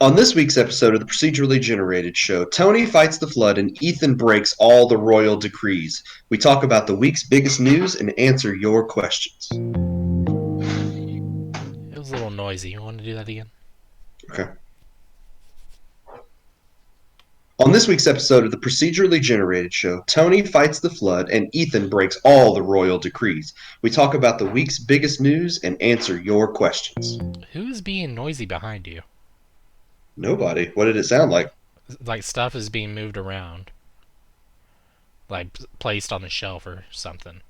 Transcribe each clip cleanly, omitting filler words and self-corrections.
On this week's episode of the Procedurally Generated Show, Tony fights the flood and Ethan breaks all the royal decrees. We talk about the week's biggest news and answer your questions. It was a little noisy. You want to do that again? Okay. On this week's episode of the Procedurally Generated Show, Tony fights the flood and Ethan breaks all the royal decrees. We talk about the week's biggest news and answer your questions. Who is being noisy behind you? Nobody. What did it sound like? Like stuff is being moved around. Like placed on the shelf or something.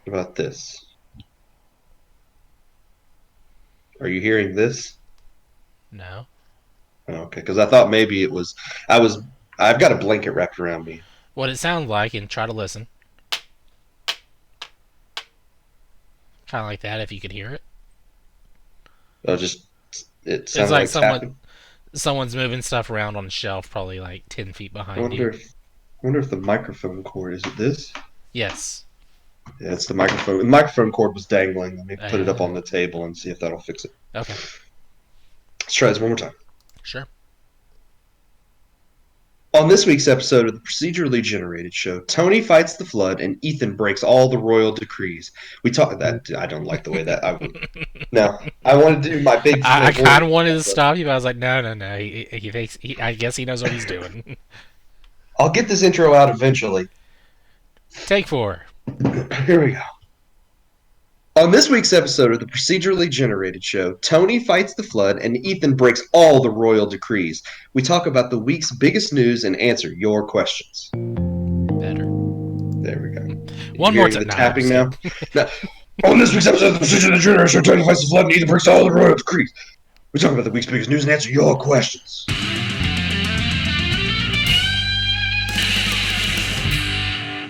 What about this? Are you hearing this? No? Okay, because I thought maybe it was. I've got a blanket wrapped around me. What it sounds like, and try to listen. Kind of like that, if you could hear it. It It's sounded like like tapping. someone's moving stuff around on the shelf, probably like 10 feet I behind wonder you. if I wonder if the microphone cord is it this? Yes. Yeah, it's the microphone. The microphone cord was dangling. Let me put it up Uh, on the table and see if that'll fix it. okay, Let's try this one more time. sure. On this week's episode of the Procedurally Generated Show, Tony fights the flood and Ethan breaks all the royal decrees. We talk that I don't like the way that I would. No, I want to do my big. I kind of flamboyant, wanted to but stop you, but I was like, no. He thinks. I guess he knows what he's doing. I'll get this intro out eventually. Take 4. Here we go. On this week's episode of the Procedurally Generated Show, Tony fights the flood and Ethan breaks all the royal decrees. We talk about the week's biggest news and answer your questions. Better. There we go. One You're more hearing time. the Nah, tapping now? I'm Now, on this week's episode of the Procedurally Generated Show, Tony fights the flood and Ethan breaks all the royal decrees. We talk about the week's biggest news and answer your questions.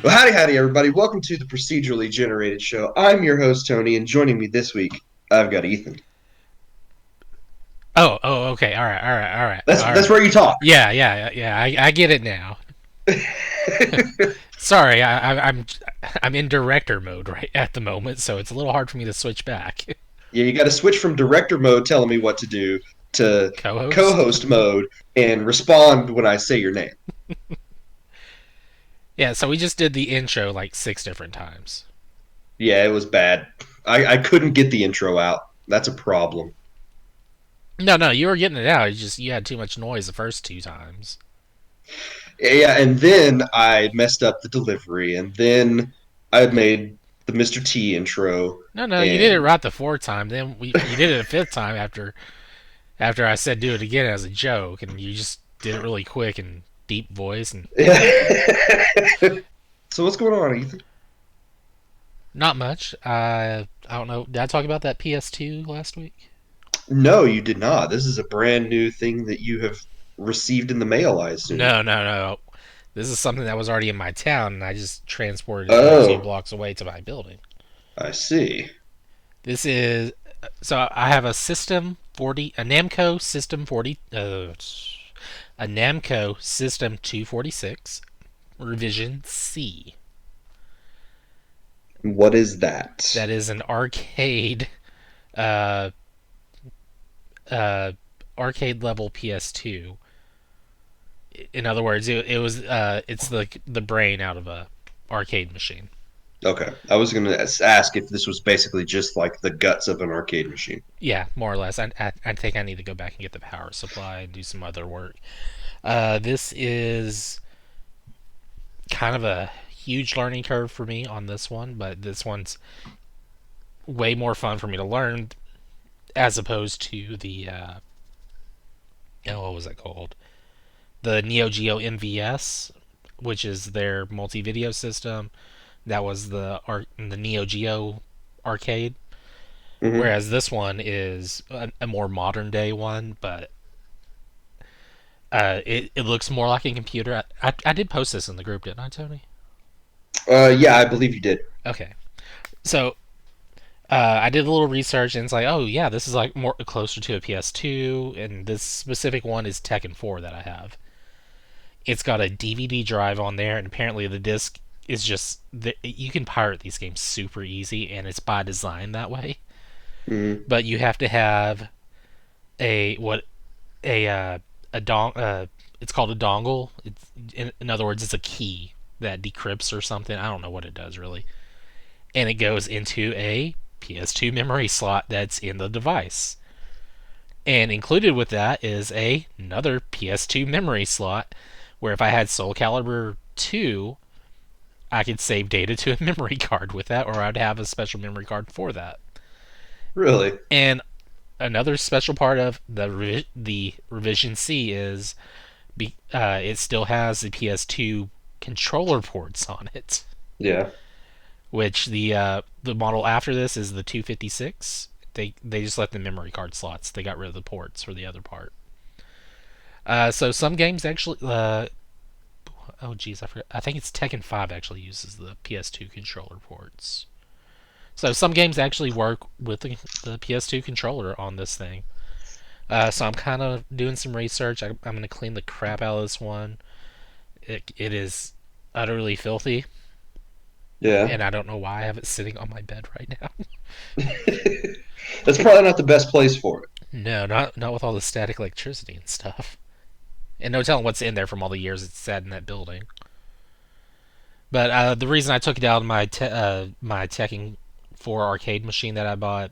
Well, howdy, everybody. Welcome to the Procedurally Generated Show. I'm your host, Tony, and joining me this week, I've got Ethan. Oh, okay. All right. That's where you talk. Yeah. I get it now. Sorry, I'm in director mode right at the moment, so it's a little hard for me to switch back. Yeah, you got to switch from director mode, telling me what to do, to Co-host? co-host mode, and respond when I say your name. Yeah, so we just did the intro like 6 different times. Yeah, it was bad. I couldn't get the intro out. That's a problem. No, you were getting it out. You had too much noise the first 2 times. Yeah, and then I messed up the delivery, and then I made the Mr. T intro. No, you did it right the 4th time. Then you did it a 5th time after I said do it again as a joke, and you just did it really quick and deep voice and So what's going on, Ethan? not much. I don't know. Did I talk about that PS2 last week? No, you did not. This is a brand new thing that you have received in the mail, I assume. No. This is something that was already in my town, and I just transported it a few blocks away to my building. I see. This is so I have a Namco System 40, a Namco System 246 Revision C. What is that? That is an arcade, uh, arcade level PS2. In other words, it's the brain out of a arcade machine. Okay. I was going to ask if this was basically just like the guts of an arcade machine. Yeah, more or less. I think I need to go back and get the power supply and do some other work. This is kind of a huge learning curve for me on this one, but this one's way more fun for me to learn as opposed to the what was it called? The Neo Geo MVS, which is their multi-video system. That was the Neo Geo arcade. Mm-hmm. Whereas this one is a more modern day one, but it looks more like a computer. I did post this in the group, didn't I, Tony? Yeah, I believe you did. Okay. So I did a little research, and it's like, oh yeah, this is like more closer to a PS2, and this specific one is Tekken 4 that I have. It's got a DVD drive on there, and apparently the disc is just you can pirate these games super easy, and it's by design that way. Mm-hmm. But you have to have a what a dong. It's called a dongle. It's in other words, it's a key that decrypts or something. I don't know what it does really, and it goes into a PS2 memory slot that's in the device. And included with that is another PS2 memory slot, where if I had Soul Calibur 2, I could save data to a memory card with that, or I'd have a special memory card for that. Really? And another special part of the revision C is it still has the PS2 controller ports on it, Yeah. which the model after this is the 256. They just let the memory card slots. They got rid of the ports for the other part. So some games actually. Oh geez, I forgot. I think it's Tekken 5 actually uses the PS2 controller ports. So some games actually work with the PS2 controller on this thing. So I'm kind of doing some research. I'm going to clean the crap out of this one. It is utterly filthy, Yeah. and I don't know why I have it sitting on my bed right now. That's probably not the best place for it. No, not with all the static electricity and stuff, and no telling what's in there from all the years it's sat in that building. But the reason I took it out of my Tekken 4 arcade machine that I bought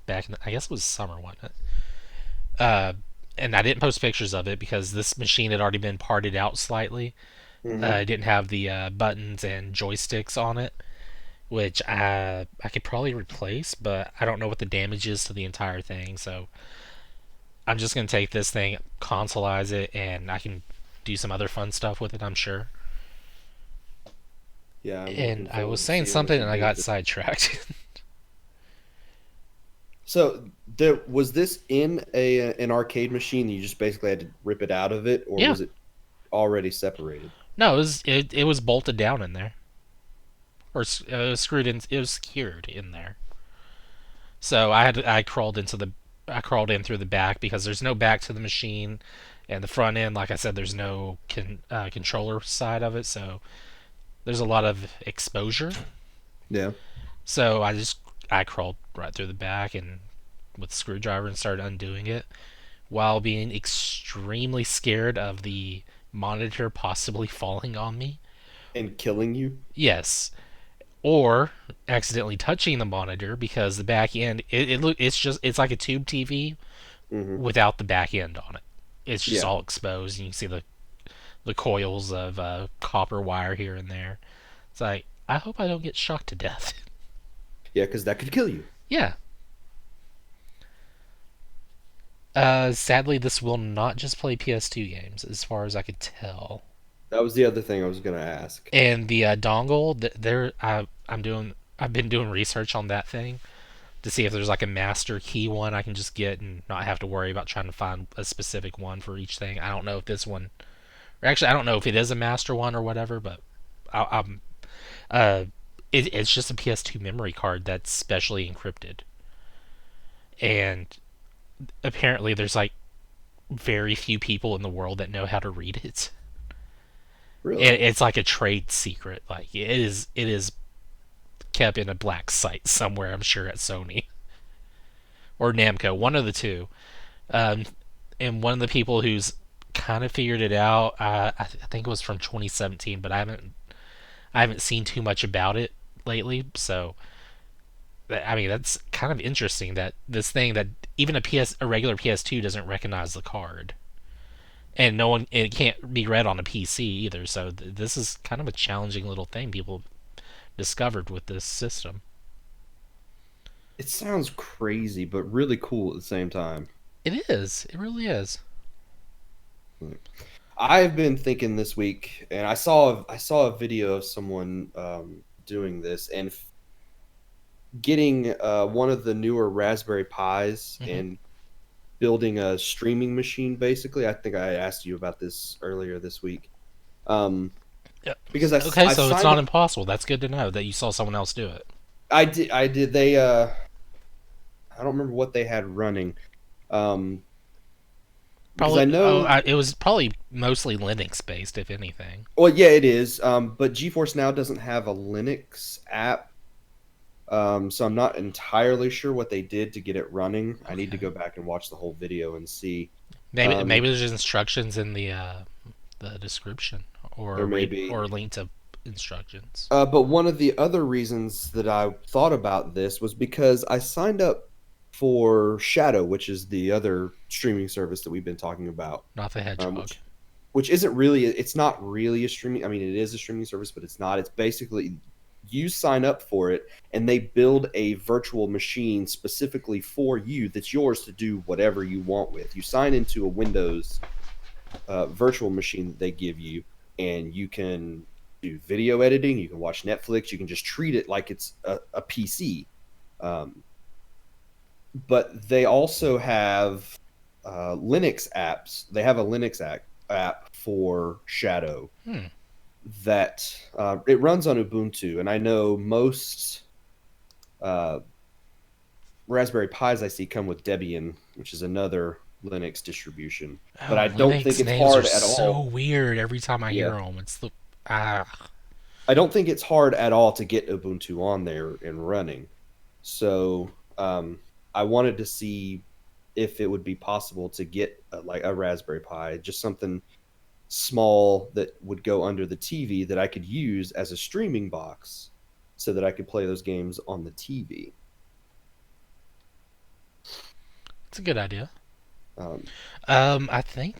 back in I guess it was summer one, uh, and I didn't post pictures of it because this machine had already been parted out slightly. Hmm. It didn't have the buttons and joysticks on it, which I could probably replace, but I don't know what the damage is to the entire thing. So I'm just gonna take this thing, consoleize it, and I can do some other fun stuff with it. I'm sure. Yeah, I'm looking And I was forward to saying seeing what something you and I do with got it. sidetracked. So there was this in an arcade machine. You just basically had to rip it out of it, or Yeah. was it already separated? No, it was bolted down in there, or it was screwed in. It was secured in there. So I crawled in through the back because there's no back to the machine, and the front end, like I said, there's no controller side of it, so there's a lot of exposure. Yeah. So I crawled right through the back and with a screwdriver and started undoing it while being extremely scared of the monitor possibly falling on me. And killing you? Yes, or accidentally touching the monitor because the back end it's like a tube TV Hmm. without the back end on it. It's just Yeah. all exposed. And you can see the coils of copper wire here and there. It's like I hope I don't get shocked to death. Yeah, because that could kill you. Yeah. Sadly, this will not just play PS2 games, as far as I could tell. That was the other thing I was going to ask. And the dongle, I've been doing research on that thing to see if there's like a master key one I can just get and not have to worry about trying to find a specific one for each thing. I don't know if this one, or actually, I don't know if it is a master one or whatever, but I'm uh, it's just a PS2 memory card that's specially encrypted, and apparently there's like very few people in the world that know how to read it. Really? It's like a trade secret. Like it is kept in a black site somewhere. I'm sure at Sony or Namco, one of the two. Um, and one of the people who's kind of figured it out, I think it was from 2017, but I haven't seen too much about it lately. So I mean that's kind of interesting that this thing that even a regular PS2 doesn't recognize the card. And no one, it can't be read on a PC either. So this is kind of a challenging little thing people discovered with this system. It sounds crazy, but really cool at the same time. It is. It really is. I've been thinking this week, and I saw a video of someone doing this and getting one of the newer Raspberry Pis Hmm. and building a streaming machine. Basically, I think I asked you about this earlier this week. Um, Yeah. because Okay, I so it's signed not up. impossible. That's good to know that you saw someone else do it. I did. I don't remember what they had running. Um, because I Probably. Oh, know. it was probably mostly Linux based, if anything. Well, yeah, it is. But GeForce Now doesn't have a Linux app. So I'm not entirely sure what they did to get it running. I need to Okay. go back and watch the whole video and see. Maybe there's instructions in the description, There or may read be. or link to instructions. But one of the other reasons that I thought about this was because I signed up for Shadow, which is the other streaming service that we've been talking about, Not the hedgehog. which isn't really, it's not really a streaming. I mean, it is a streaming service, but it's not. It's basically you sign up for it, and they build a virtual machine specifically for you that's yours to do whatever you want with. You sign into a Windows virtual machine that they give you, and you can do video editing. You can watch Netflix. You can just treat it like it's a PC. Um, but they also have Linux apps. They have a Linux app for Shadow Hmm. that it runs on Ubuntu, and I know most uh, Raspberry Pis I see come with Debian, which is another Linux distribution. But I Oh, don't think Linux it's names are hard at so all. weird every time I hear Yeah, them. It's the ah. I don't think it's hard at all to get Ubuntu on there and running. So I wanted to see if it would be possible to get like a Raspberry Pi, just something small that would go under the TV that I could use as a streaming box, so that I could play those games on the TV. It's a good idea. Um, I think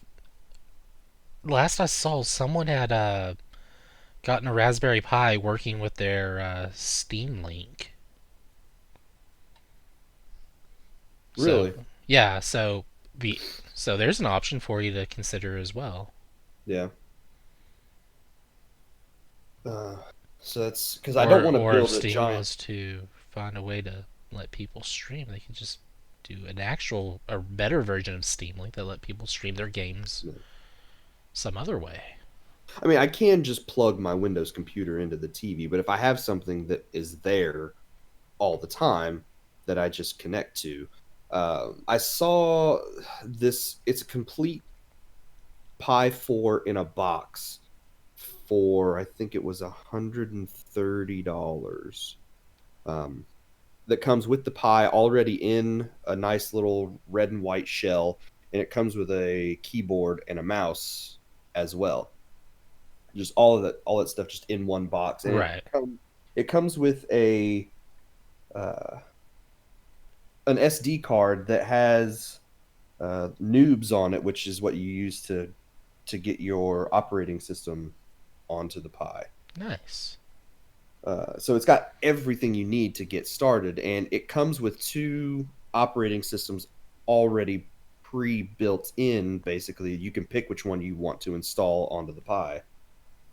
last I saw, someone had gotten a Raspberry Pi working with their Steam Link. So really, yeah, the so there's an option for you to consider as well. yeah. Uh, so that's because I don't Or want to or if build a Steam giant. wants to find a way to let people stream, they can just do an actual or better version of Steam Link that let people stream their games some other way. I mean, I can just plug my Windows computer into the TV, but if I have something that is there all the time that I just connect to, I saw this. It's a complete Pi 4 in a box for I think it was $130. Um, that comes with the Pi already in a nice little red and white shell, and it comes with a keyboard and a mouse as well. Just all that stuff just in one box, and Right. it comes with a uh, an SD card that has noobs on it, which is what you use to get your operating system onto the Pi. Nice. So it's got everything you need to get started, and it comes with two operating systems already pre-built in. Basically, you can pick which one you want to install onto the Pi.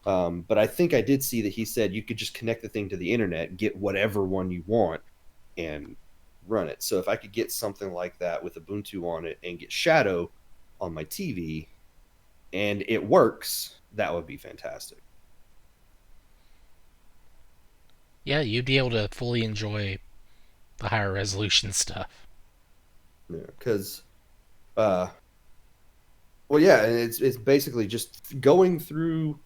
But I think I did see that he said you could just connect the thing to the internet, get whatever one you want, and run it. So if I could get something like that with Ubuntu on it and get Shadow on my TV and it works, that would be fantastic. Yeah, you'd be able to fully enjoy the higher resolution stuff. Yeah, because uh, well, yeah, and it's basically just going through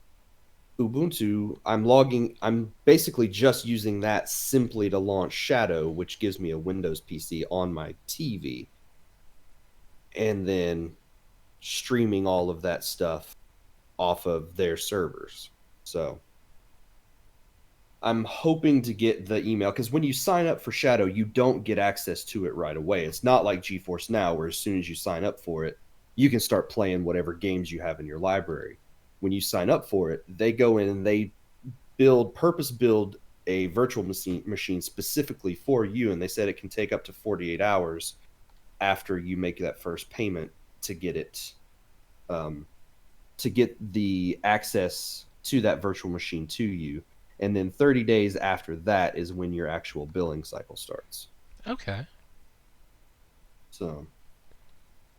Ubuntu. I'm basically just using that simply to launch Shadow, which gives me a Windows PC on my TV, and then streaming all of that stuff off of their servers. So I'm hoping to get the email because when you sign up for Shadow, you don't get access to it right away. It's not like GeForce Now, where as soon as you sign up for it, you can start playing whatever games you have in your library. When you sign up for it, they go in and they purpose build a virtual machine specifically for you, and they said it can take up to 48 hours after you make that first payment to get it um, to get the access to that virtual machine to you. And then 30 days after that is when your actual billing cycle starts. Okay. So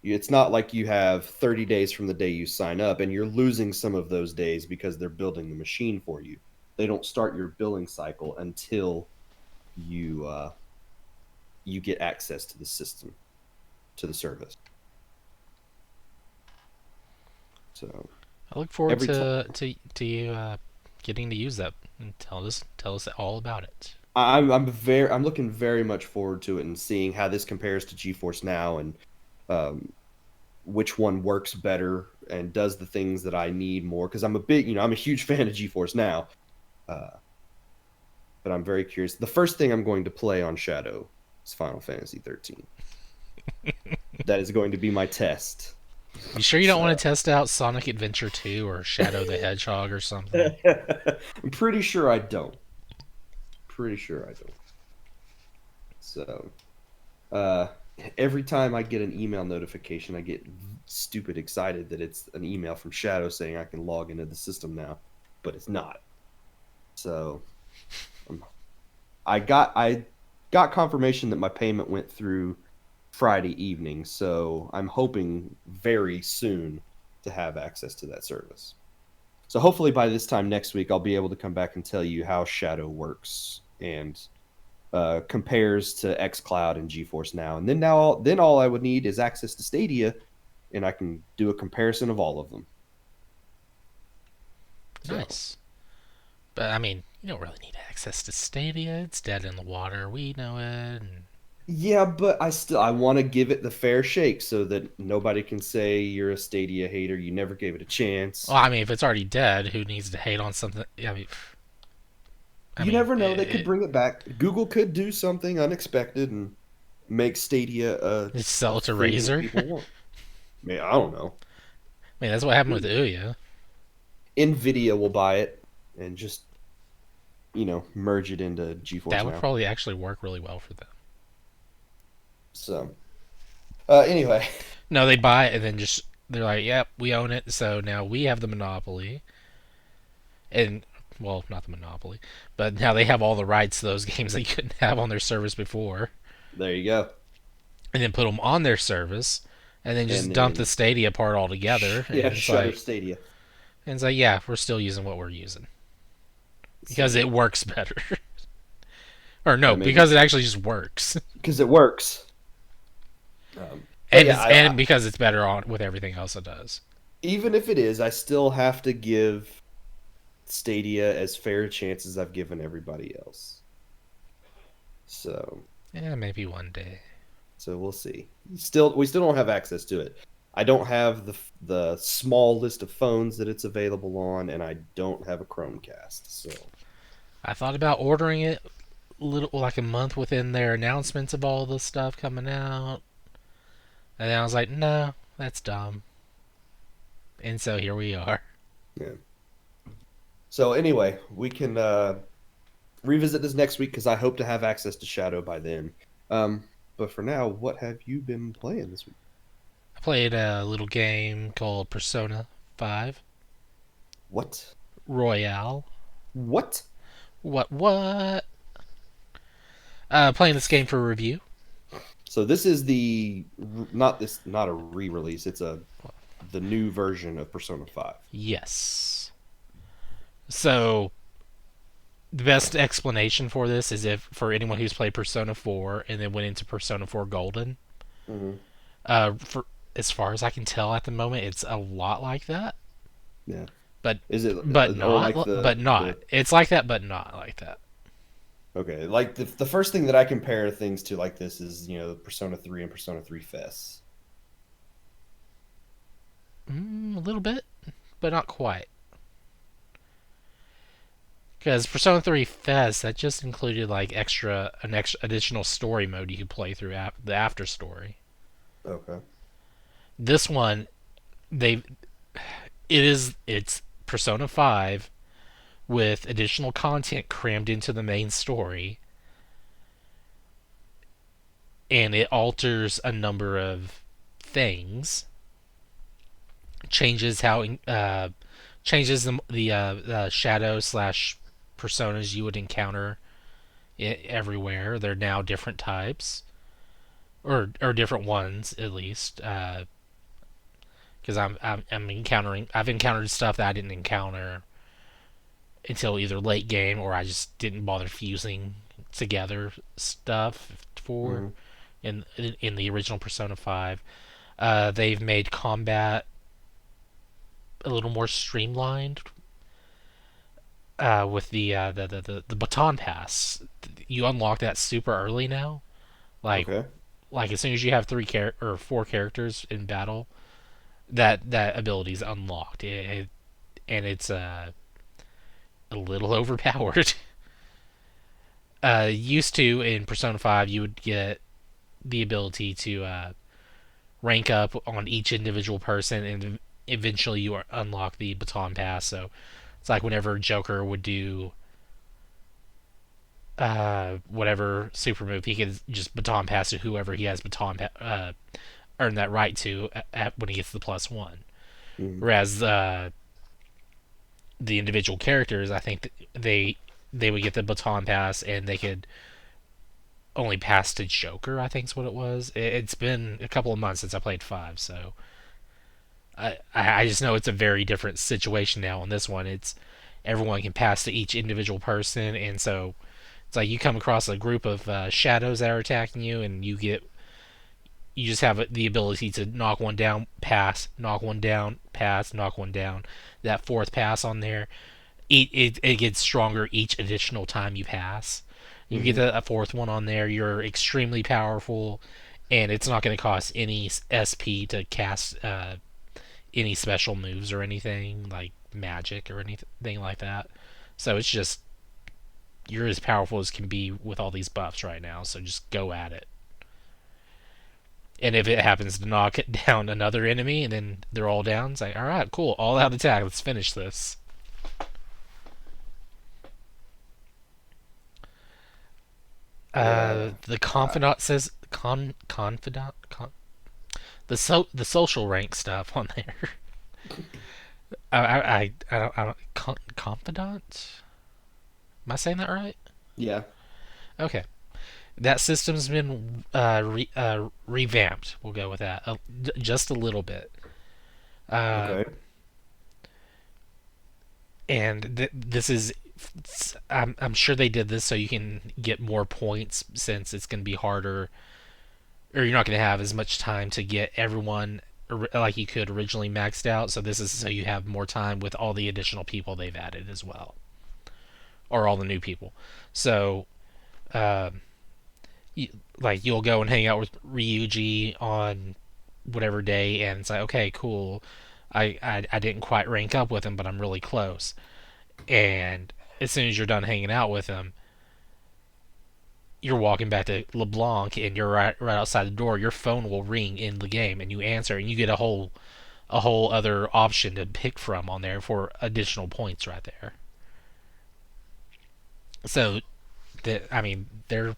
it's not like you have 30 days from the day you sign up and you're losing some of those days because they're building the machine for you. They don't start your billing cycle until you you get access to the system, to the service. So I look forward every time to you getting to use that and tell us all about it. I'm looking very much forward to it and seeing how this compares to GeForce Now, and um, which one works better and does the things that I need more. Because I'm a huge fan of GeForce Now, uh, but I'm very curious. The first thing I'm going to play on Shadow is Final Fantasy 13. That is going to be my test. You sure you don't want So to test out Sonic Adventure 2 or Shadow the Hedgehog or something? I'm pretty sure I don't. Pretty sure I don't. So uh, every time I get an email notification, I get stupid excited that it's an email from Shadow saying I can log into the system now, but it's not. So um, I got confirmation that my payment went through Friday evening, so I'm hoping very soon to have access to that service. So hopefully by this time next week, I'll be able to come back and tell you how Shadow works and compares to XCloud and GeForce Now. And then all I would need is access to Stadia, and I can do a comparison of all of them. So Nice. But I mean, you don't really need access to Stadia. It's dead in the water. We know it. And... yeah, but I want to give it the fair shake so that nobody can say you're a Stadia hater. You never gave it a well, chance. I mean, if it's already dead, who needs to hate on something? I You mean, never know. They could bring it back. Google could do something unexpected and make Stadia just a sell it to thing that Razer. people want. Man, I don't know. I mean, that's what happened with Ouya. Nvidia will buy it and just merge it into GeForce That would Now. probably actually work really well for them. So anyway, No, they buy it and then just they're like, "Yep, we own it, so now we have the monopoly." And well, not the monopoly, but now they have all the rights to those games they couldn't have on their service before, there you go. and then put them on their service, and then just And dump the then Stadia part altogether. yeah, Shutter Stadia. And it's like, yeah, we're still using what we're using because So it works better, or no, I mean, because it actually just works, because it works. But yeah, and because it's better on with everything else it does. even if it is, I still have to give Stadia as fair a chance as I've given everybody else. So Yeah, maybe one day. we'll see. We still don't have access to it. I don't have the small list of phones that it's available on, and I don't have a Chromecast. So I thought about ordering it little like a month within their announcements of all the stuff coming out, and then I was like, no, that's dumb. And so here we are. yeah. So anyway, we can revisit this next week because I hope to have access to Shadow by then. But for now, what have you been playing this week? I played a little game called Persona 5 What? Royale. What? What? Playing this game for review. So this is not a re-release. It's the new version of Persona 5. Yes. So the best explanation for this is if for anyone who's played Persona 4 and then went into Persona 4 Golden. Hmm. For as far as I can tell at the moment, it's a lot like that, Yeah. but Is it but or not, like but not. It's like that, but not like that. okay, like the first thing that I compare things to like this is, Persona 3 and Persona 3 Fest. A little bit, but not quite. Because Persona 3 Fest that just included like an extra additional story mode you could play through the after story. Okay. This one, they it's Persona 5 with additional content crammed into the main story, and it alters a number of things. Changes how changes the shadow slash personas you would encounter everywhere. They're now different types, or different ones at least. Because I've encountered stuff that I didn't encounter until either late game or I just didn't bother fusing together stuff for Hmm. in the original Persona 5. They've made combat a little more streamlined with the baton pass. You unlock that super early now. Like Okay. like as soon as you have or four characters in battle, that ability is unlocked, and it's a little overpowered. Used to in Persona 5, you would get the ability to rank up on each individual person, and eventually you unlock the baton pass. So it's like whenever Joker would do whatever super move, he could just baton pass to whoever he has earn that right to when he gets the +1. Mm-hmm. Whereas the individual characters, I think they would get the baton pass and they could only pass to Joker. I think is what it was. It's been a couple of months since I played 5, so I just know it's a very different situation now. On this one, it's everyone can pass to each individual person, and so it's like you come across a group of shadows that are attacking you, and you just have the ability to knock one down, pass, knock one down, pass, knock one down. That fourth pass on there, it gets stronger each additional time you pass. You get Mm-hmm. a fourth one on there, you're extremely powerful, and it's not going to cost any SP to cast any special moves or anything like magic or anything like that. So it's just you're as powerful as can be with all these buffs right now. So just go at it. And if it happens to knock down another enemy and then they're all down, it's like, all right, cool, all out attack. Let's finish this. Yeah. The Uh, confidant says the social rank stuff on there. I don't confidant. Am I saying that right? yeah. Okay, that system's been revamped. We'll go with that just a little bit. Uh, Okay. and this is I'm sure they did this so you can get more points since it's going to be harder, or you're not going to have as much time to get everyone like you could originally maxed out. So this is so you have more time with all the additional people they've added as well, or all the new people. So uh, you, like you'll go and hang out with Ryuji on whatever day, and it's like, okay, cool. I didn't quite rank up with him, but I'm really close. And as soon as you're done hanging out with him, you're walking back to LeBlanc and you're right outside the door. Your phone will ring in the game, and you answer, and you get a whole other option to pick from on there for additional points right there. So I mean, they're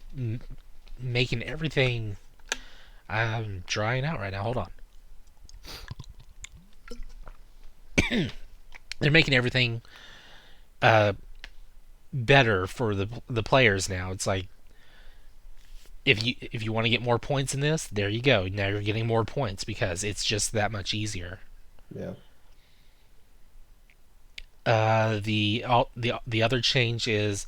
making everything. I'm drying out right now. Hold on. They're making everything uh, better for the players now. It's like if you want to get more points in this, there you go. Now you're getting more points because it's just that much easier. Yeah. The other change is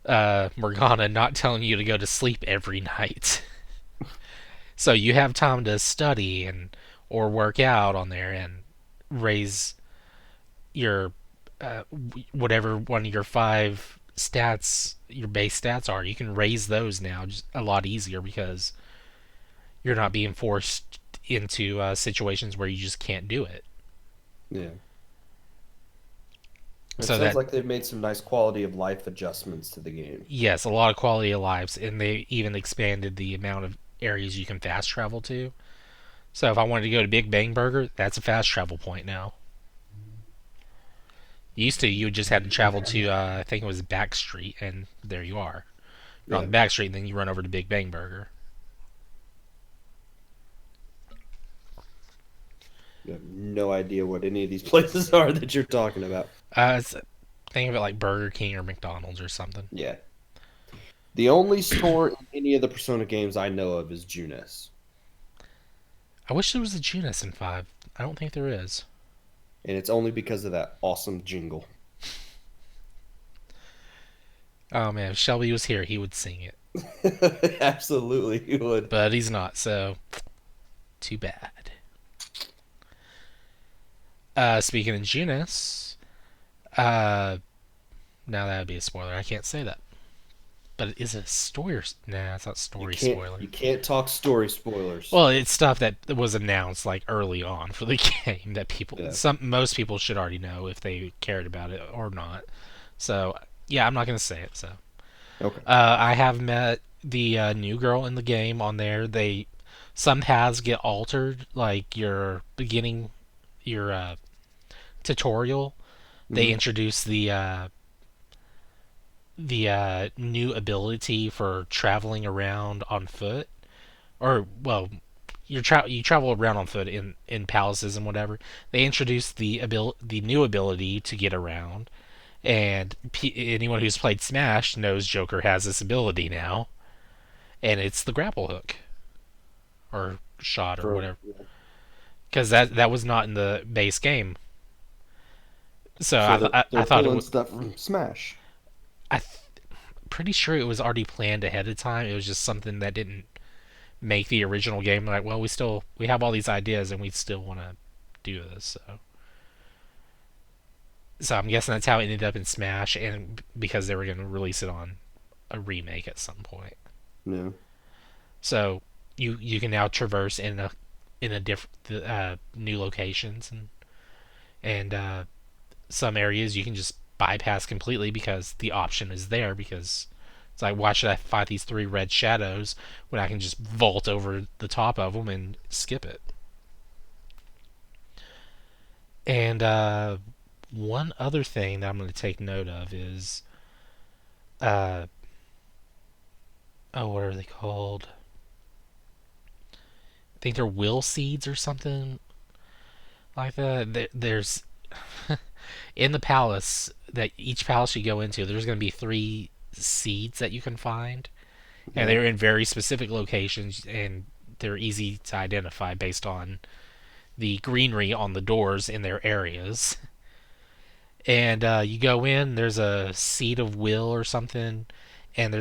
Morgana not telling you to go to sleep every night, so you have time to study and or work out on there and raise your whatever one of your 5 stats, your base stats are. You can raise those now just a lot easier because you're not being forced into situations where you just can't do it. Yeah. It So sounds that like they've made some nice quality of life adjustments to the game. yes, a lot of quality of lives, and they even expanded the amount of areas you can fast travel to. So if I wanted to go to Big Bang Burger, that's a fast travel point now. Used to, you just had to travel to I think it was Back Street, and there you are. You're on Yeah. the Back Street, and then you run over to Big Bang Burger. You have no idea what any of these places are that you're talking about. It's, think of it like Burger King or McDonald's or something. Yeah. The only store in any of the Persona games I know of is Junes, I wish there was a Junis in 5. I don't think there is. and it's only because of that awesome jingle. Oh man, if Shelby was here, he would sing it. Absolutely, you would. But he's not, so too bad. Speaking of Junis, now that would be a spoiler. I can't say that. but is it a story or nah? It's not You story can't spoiler. you can't talk story spoilers. Well, it's stuff that was announced like early on for the game that Yeah. most people should already know if they cared about it or not. So yeah, I'm not gonna say it. So Okay. I have met the new girl in the game on there. Some paths get altered, like your beginning, your tutorial. They Hmm. introduce the new ability for traveling around on foot, or well, you travel around on foot in palaces and whatever. They introduced the new ability to get around, and anyone who's played Smash knows Joker has this ability now, and it's the grapple hook or shot or For whatever, because that was not in the base game. So so they're I they're thought pulling stuff from Smash. I pretty sure it was already planned ahead of time. It was just something that didn't make the original game. Like, well, we have all these ideas and we still want to do this. So I'm guessing that's how it ended up in Smash, and because they were going to release it on a remake at some point. No. So you can now traverse in a different new locations, and some areas you can just bypass completely because the option is there, because it's like, why should I fight these three red shadows when I can just vault over the top of them and skip it? And one other thing that I'm going to take note of is, uh, oh, what are they called? I think they're will seeds or something like that. There's in the palace, that each palace you go into, there's going to be three seeds that you can find, and Yeah. they're in very specific locations, and they're easy to identify based on the greenery on the doors in their areas. And you go in, there's a seed of will or something, and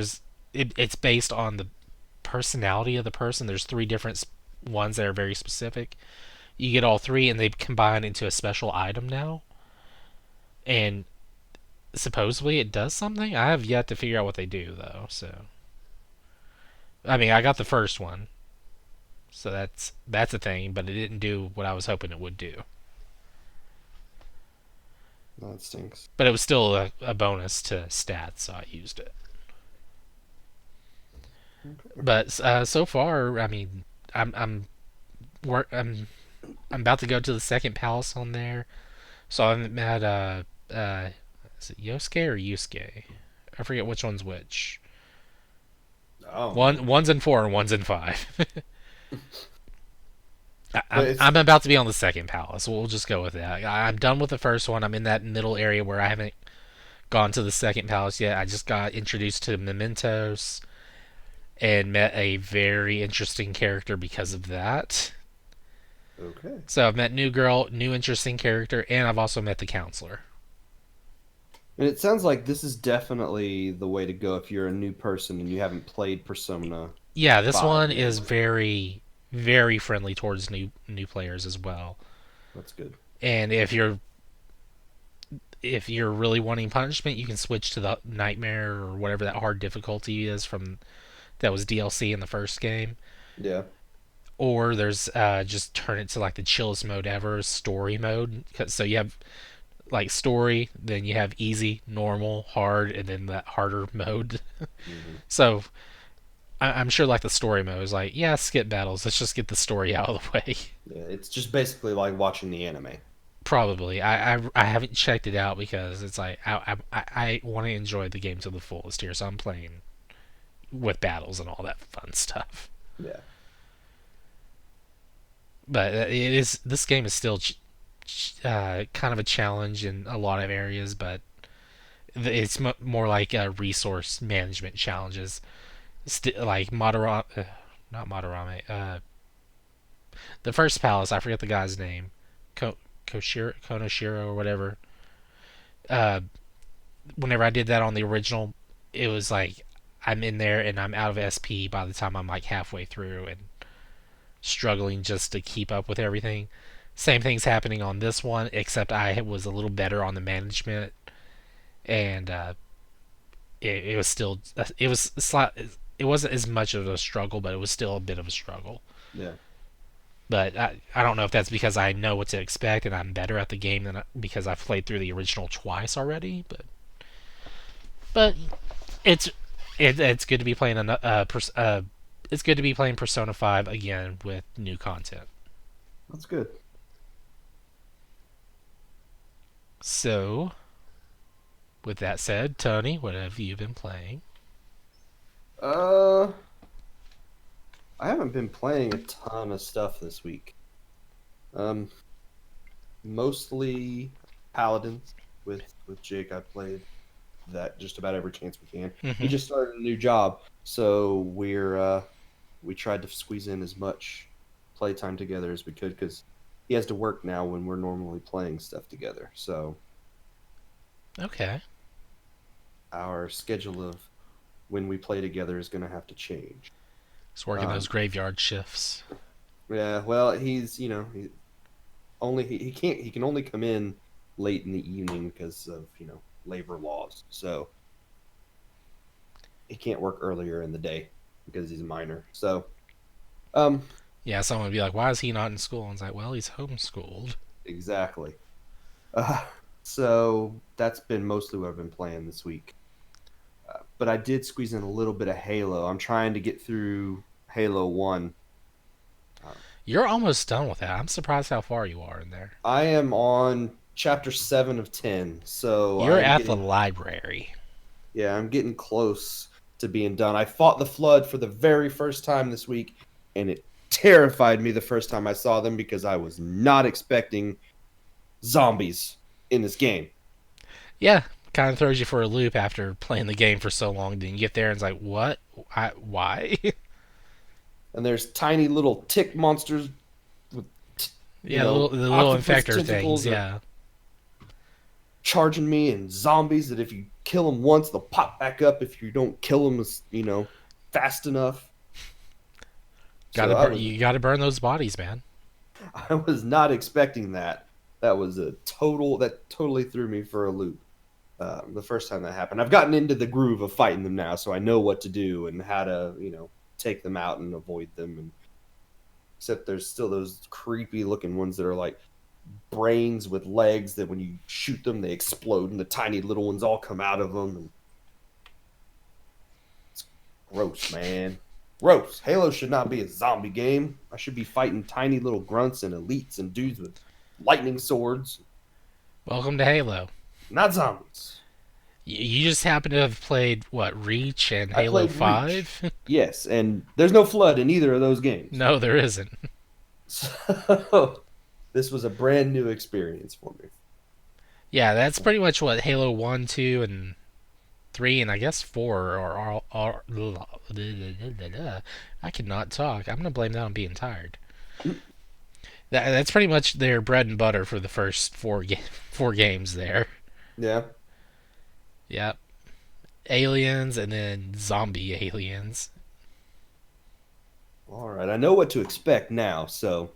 it's based on the personality of the person. There's three different ones that are very specific. You get all three, and they combine into a special item now. And supposedly it does something. I have yet to figure out what they do though. So I mean, I got the first one, so that's a thing, but it didn't do what I was hoping it would do. That stinks. But it was still a bonus to stats, so I used it. Okay. But so far, I mean, I'm I'm I'm about to go to the second palace on there. So I'm at is it Yosuke or Yusuke? I forget which one's which. Oh no. One's in four and one's in five. But it's I'm about to be on the second palace. We'll just go with that. I'm done with the first one. I'm in that middle area where I haven't gone to the second palace yet. I just got introduced to Mementos and met a very interesting character because of that. okay. So I've met new girl, new interesting character, and I've also met the counselor. And it sounds like this is definitely the way to go if you're a new person and you haven't played Persona Yeah, this 5 one yet. is very friendly towards new players as well. That's good. And if you're really wanting punishment, you can switch to the nightmare or whatever that hard difficulty is from that was DLC in the first game. Yeah. Or there's just turn it to like the chillest mode ever, story mode. So you have like story, then you have easy, normal, hard, and then that harder mode. Hmm. So I'm sure like the story mode is like, yeah, skip battles. Let's just get the story out of the way. Yeah, it's just basically like watching the anime. Probably. I haven't checked it out because it's like I want to enjoy the game to the fullest here, so I'm playing with battles and all that fun stuff. Yeah. But this game is still kind of a challenge in a lot of areas, but it's more like resource management challenges. Like not Madarame. The first palace, I forget the guy's name, Konoshiro or whatever. Uh, Whenever I did that on the original, it was like I'm in there and I'm out of SP by the time I'm like halfway through and struggling just to keep up with everything. Same thing's happening on this one, except I was a little better on the management, and it was still it was it wasn't as much of a struggle, but it was still a bit of a struggle. Yeah, But I don't know if that's because I know what to expect and I'm better at the game than because I've played through the original twice already. But it's it's good to be playing it's good to be playing Persona 5 again with new content. that's good. So, with that said, Tony, what have you been playing? Uh, I haven't been playing a ton of stuff this week. Um, Mostly Paladins with Jake. I played that just about every chance we can. He Hmm. just started a new job, so we tried to squeeze in as much playtime together as we could because he has to work now when we're normally playing stuff together. So Okay. our schedule of when we play together is going to have to change. Just working those Um, graveyard shifts. yeah, well, he's he can't he can only come in late in the evening because of labor laws. So he can't work earlier in the day because he's a minor. So um Yeah, someone would be like, why is he not in school? And it's like, well, he's homeschooled. exactly. Uh, so that's been mostly what I've been playing this week. But I did squeeze in a little bit of Halo. I'm trying to get through Halo 1. Um, You're almost done with that. I'm surprised how far you are in there. I am on chapter 7 of 10. So You're I'm at the getting, library. yeah, I'm getting close to being done. I fought the Flood for the very first time this week, and it terrified me the first time I saw them because I was not expecting zombies in this game. Yeah, kind of throws you for a loop after playing the game for so long. Then you get there and it's like, what? Why? And there's tiny little tick monsters with, Yeah, the little octopus infector things. tentacles are Yeah. charging me, and zombies that if you kill them once, they'll pop back up if you don't kill them, fast enough. So You gotta burn those bodies, man. I was not expecting that. That totally threw me for a loop. The first time that happened, I've gotten into the groove of fighting them now, so I know what to do and how to, take them out and avoid them. And except there's still those creepy looking ones that are like brains with legs that when you shoot them, they explode, and the tiny little ones all come out of them. And it's gross, man. Gross. Halo should not be a zombie game. I should be fighting tiny little grunts and elites and dudes with lightning swords, Welcome to Halo. not zombies. You just happen to have played what Reach and I Halo played Reach. 5? Yes, and there's no flood in either of those games. No, there isn't. So this was a brand new experience for me. Yeah, that's pretty much what Halo 1, 2, and 3, and I guess 4 are I cannot talk. I'm gonna blame that on being tired. That's pretty much their bread and butter for the first four games there. Yeah. Yep. Aliens and then zombie aliens. All right. I know what to expect now, so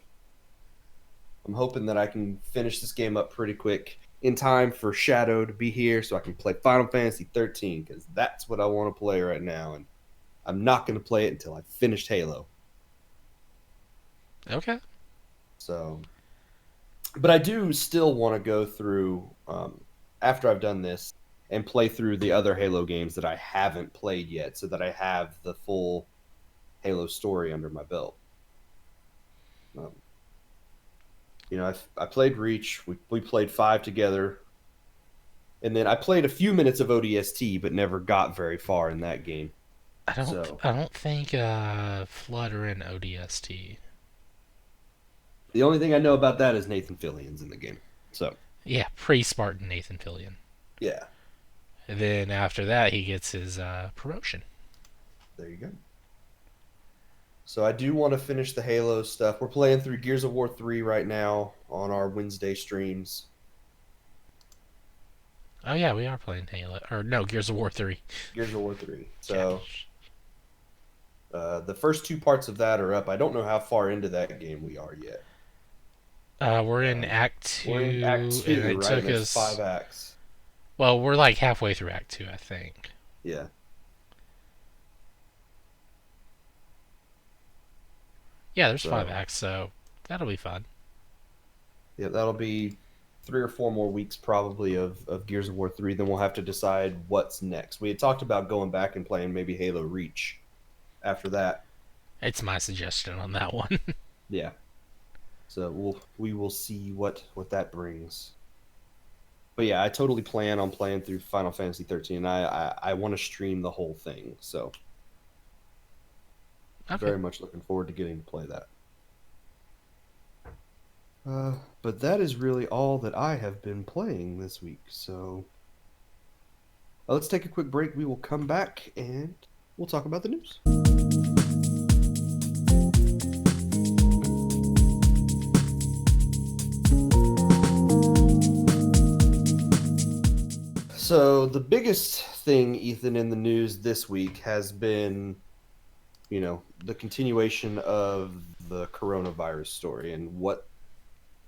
I'm hoping that I can finish this game up pretty quick in time for Shadow to be here so I can play Final Fantasy 13 because that's what I want to play right now. And I'm not going to play it until I've finished Halo. Okay. So, but I do still want to go through after I've done this and play through the other Halo games that I haven't played yet so that I have the full Halo story under my belt. Um, I played Reach. We played 5 together. And then I played a few minutes of ODST, but never got very far in that game. So I don't think Flood are in ODST. the only thing I know about that is Nathan Fillion's in the game. So Yeah, pre-Spartan Nathan Fillion. yeah, And then after that, he gets his promotion. there you go. So I do want to finish the Halo stuff. We're playing through Gears of War 3 right now on our Wednesday streams. Oh yeah, we are playing Halo, or no, Gears of War 3. Gears of War 3. So Gosh. the first two parts of that are up. I don't know how far into that game we are yet. We're in Um, Act we're in Act 2, and 2, it right? And took there's five us. acts. Well, we're like halfway through Act 2, I think. Yeah. Yeah, there's five So acts, so that'll be fun. yeah, that'll be 3 or 4 more weeks probably of Gears of War 3. Then we'll have to decide what's next. We had talked about going back and playing maybe Halo Reach after that. It's my suggestion on that one. Yeah. So we will see what that brings. But yeah, I totally plan on playing through Final Fantasy 13. I want to stream the whole thing. So Okay. very much looking forward to getting to play that. But that is really all that I have been playing this week. So let's take a quick break. We will come back and we'll talk about the news. So the biggest thing, Ethan, in the news this week has been, the continuation of the coronavirus story and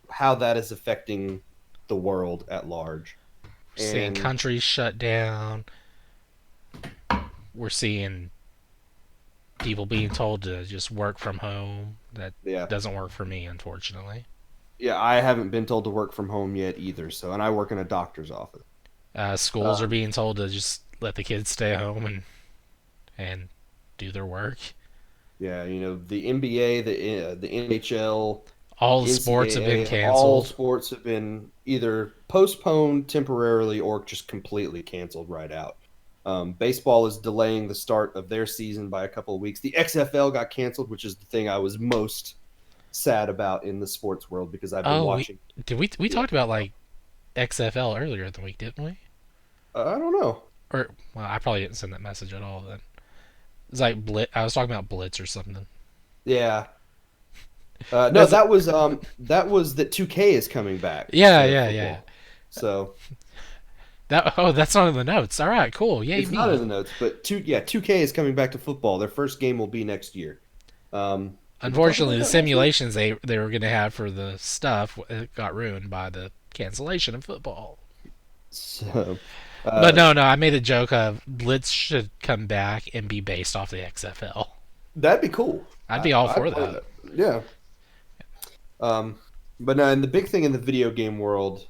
how that is affecting the world at large. We're seeing And countries shut down. We're seeing people being told to just work from home. That yeah, doesn't work for me, unfortunately. yeah, I haven't been told to work from home yet either. So, and I work in a doctor's office. Schools are Um, being told to just let the kids stay home and do their work. yeah, the NBA, the NHL, All the sports have been NCAA, all canceled. sports have been either postponed temporarily or just completely canceled right out. Baseball is delaying the start of their season by a couple of weeks. The XFL got canceled, which is the thing I was most sad about in the sports world because I've been Oh, we watching did we the talked about XFL. like XFL earlier in the week, didn't we? I don't know. Or well, I probably didn't send that message at all then. It's like Blitz. I was talking about Blitz or something. Yeah. No, That's that was that 2K is coming back yeah, to yeah, yeah. football. So That's not in the notes. All right, cool. Yay it's not me. in the notes, but 2K is coming back to football. Their first game will be next year. Did we talk Unfortunately, about the that last week? simulations they were going to have for the stuff got ruined by the cancellation of football. So, But uh, no, I made a joke of Blitz should come back and be based off the XFL. that'd be cool. I'd be all I'd for play that. that. Yeah. Um, but no, and the big thing in the video game world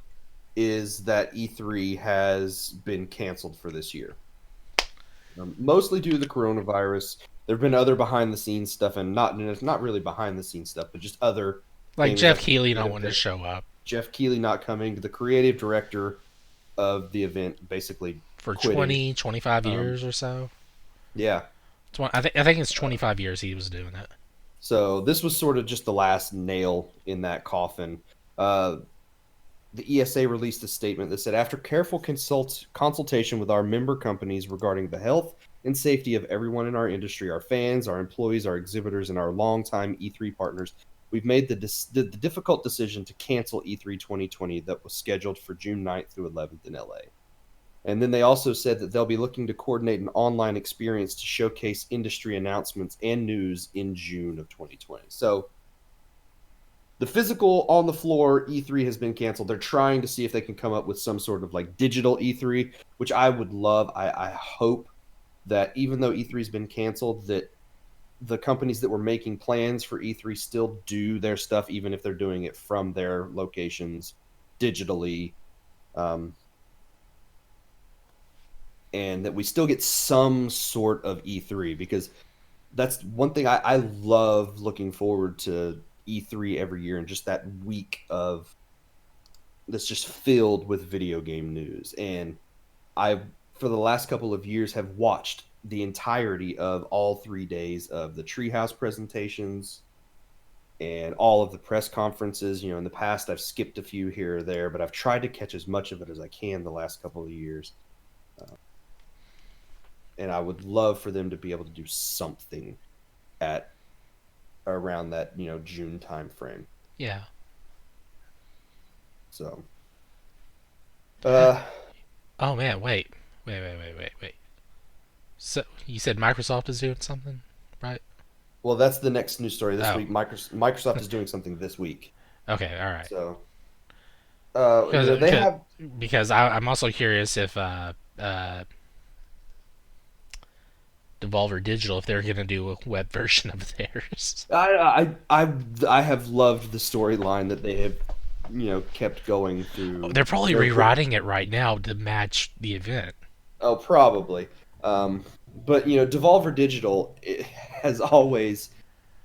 is that E3 has been canceled for this year, mostly due to the coronavirus. There have been other behind the scenes stuff, and not really behind the scenes stuff, but just other Like things Jeff like the Keighley not creative wanting to director, show up Jeff Keighley not coming, the creative director of the event basically for quitting. 20, 25 Um, years or so. yeah, I think it's uh, 25 years he was doing it. so this was sort of just the last nail in that coffin. Uh, the ESA released a statement that said, after careful consultation with our member companies regarding the health and safety of everyone in our industry, our fans, our employees, our exhibitors, and our longtime E3 partners, we've made the difficult decision to cancel E3 2020 that was scheduled for June 9th through 11th in LA. And then they also said that they'll be looking to coordinate an online experience to showcase industry announcements and news in June of 2020. So the physical on the floor E3 has been canceled. They're trying to see if they can come up with some sort of like digital E3, which I would love. I hope that even though E3 has been canceled, that the companies that were making plans for E3 still do their stuff, even if they're doing it from their locations digitally, um, and that we still get some sort of E3 because that's one thing I love looking forward to E3 every year and just that week of that's just filled with video game news. And I, for the last couple of years, have watched the entirety of all 3 days of the Treehouse presentations and all of the press conferences. In the past, I've skipped a few here or there, but I've tried to catch as much of it as I can the last couple of years. Uh, and I would love for them to be able to do something at around that June time frame. Yeah. So, Ha- uh, oh man, wait. So you said Microsoft is doing something, right? well, that's the next news story this Oh, week. Microsoft is doing something this week. okay, all right. So, Because they have I'm also curious if Devolver Digital if they're going to do a web version of theirs. I have loved the storyline that they have, kept going through. They're probably Their rewriting it right now to match the event. Oh, probably. But Devolver Digital has always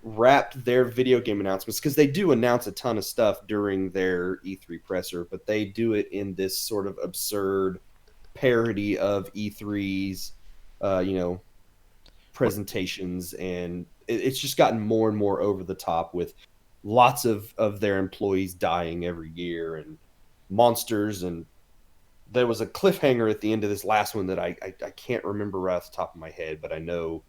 wrapped their video game announcements because they do announce a ton of stuff during their E3 presser, but they do it in this sort of absurd parody of E3's, uh, you know, presentations, and it's just gotten more and more over the top with lots of their employees dying every year and monsters. And there was a cliffhanger at the end of this last one that I can't remember right off the top of my head, but I know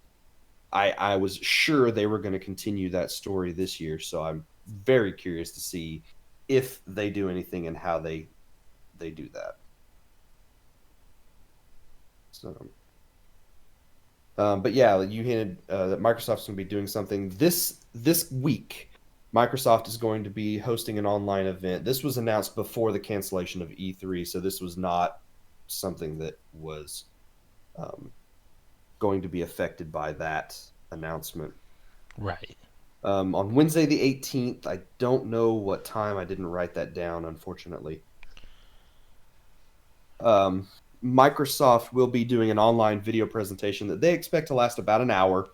I was sure they were going to continue that story this year, so I'm very curious to see if they do anything and how they do that. So, but yeah, you hinted that Microsoft's going to be doing something this week. Microsoft is going to be hosting an online event. This was announced before the cancellation of E3, so this was not something that was um, going to be affected by that announcement. Right. On Wednesday the 18th, I don't know what time. I didn't write that down, unfortunately. Um, Microsoft will be doing an online video presentation that they expect to last about an hour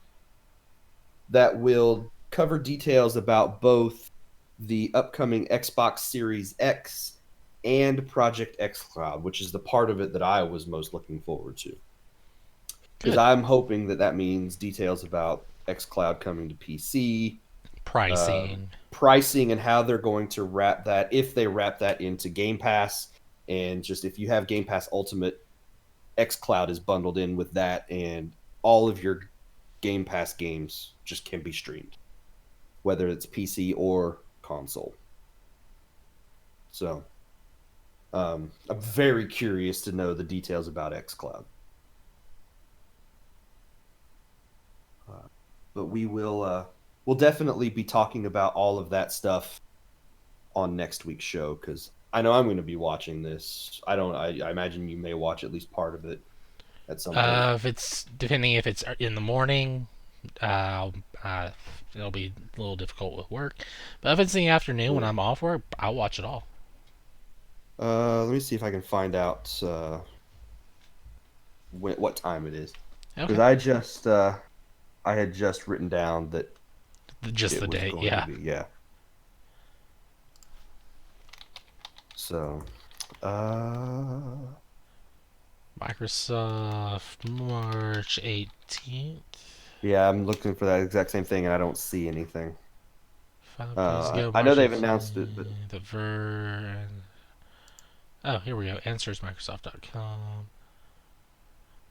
that will cover details about both the upcoming Xbox Series X and Project X Cloud, which is the part of it that I was most looking forward to. Because Good. I'm hoping that that means details about X Cloud coming to PC, Pricing. pricing, and how they're going to wrap that, if they wrap that into Game Pass. And just if you have Game Pass Ultimate, X Cloud is bundled in with that, and all of your Game Pass games just can be streamed, whether it's PC or console. So I'm very curious to know the details about X Cloud. But we'll definitely be talking about all of that stuff on next week's show because I know I'm going to be watching this. I don't. I imagine you may watch at least part of it at some point. If it's depending if it's in the morning, uh, uh, it'll be a little difficult with work. But if it's in the afternoon when Yeah. I'm off work, I'll watch it all. Let me see if I can find out what time it is because Okay. I had just written down that Just it the was date, going to yeah. be, yeah. So, uh, Microsoft March 18th. yeah, I'm looking for that exact same thing and I don't see anything. 5 days ago, I know March they've announced it, but 18th. The Ver. Oh, here we go. Answers Microsoft.com.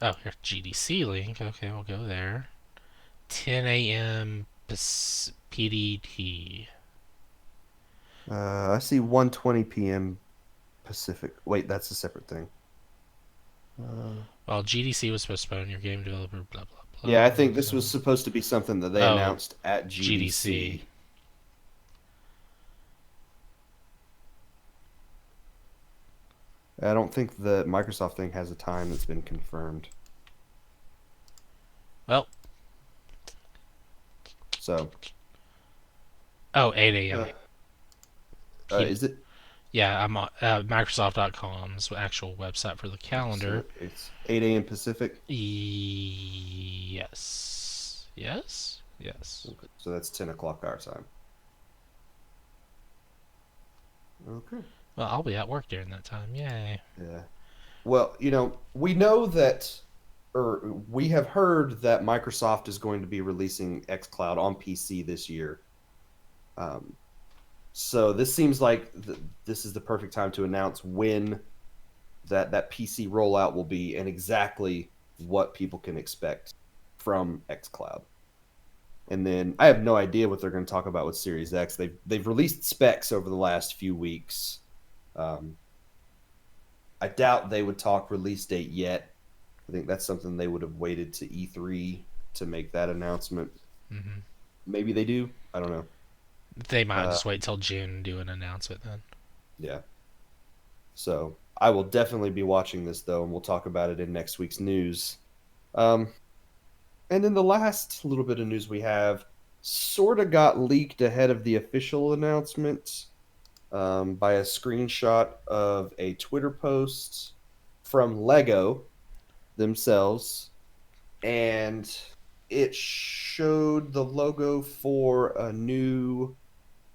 Oh, here, GDC link. Okay, we'll go there. 10 a.m. PDT. I see 1:20 p.m. Pacific. Wait, that's a separate thing. Uh, Well, GDC was postponed. Your game developer, blah, blah, yeah, I blah. think this was supposed to be something that they Oh, announced at GDC. GDC. I don't think the Microsoft thing has a time that's been confirmed. Well, So, oh, 8 a.m. uh, P- is it? yeah, I'm on Microsoft.com's actual website for the calendar. So it's 8 a.m. Pacific. Yes. Yes? Yes. Okay, so that's 10 o'clock our time. Okay. Well, I'll be at work during that time. Yay. Yeah. Well, we know that, or we have heard that Microsoft is going to be releasing xCloud on PC this year. Um, so this seems like this is the perfect time to announce when that PC rollout will be and exactly what people can expect from xCloud. And then I have no idea what they're going to talk about with Series X. They've released specs over the last few weeks. Um, I doubt they would talk release date yet. I think that's something they would have waited to E3 to make that announcement. Hmm. Maybe they do. I don't know. They might Uh, just wait till June and do an announcement then. yeah. So I will definitely be watching this though, and we'll talk about it in next week's news. Um, And then the last little bit of news we have sort of got leaked ahead of the official announcement by a screenshot of a Twitter post from Lego themselves, and it showed the logo for a new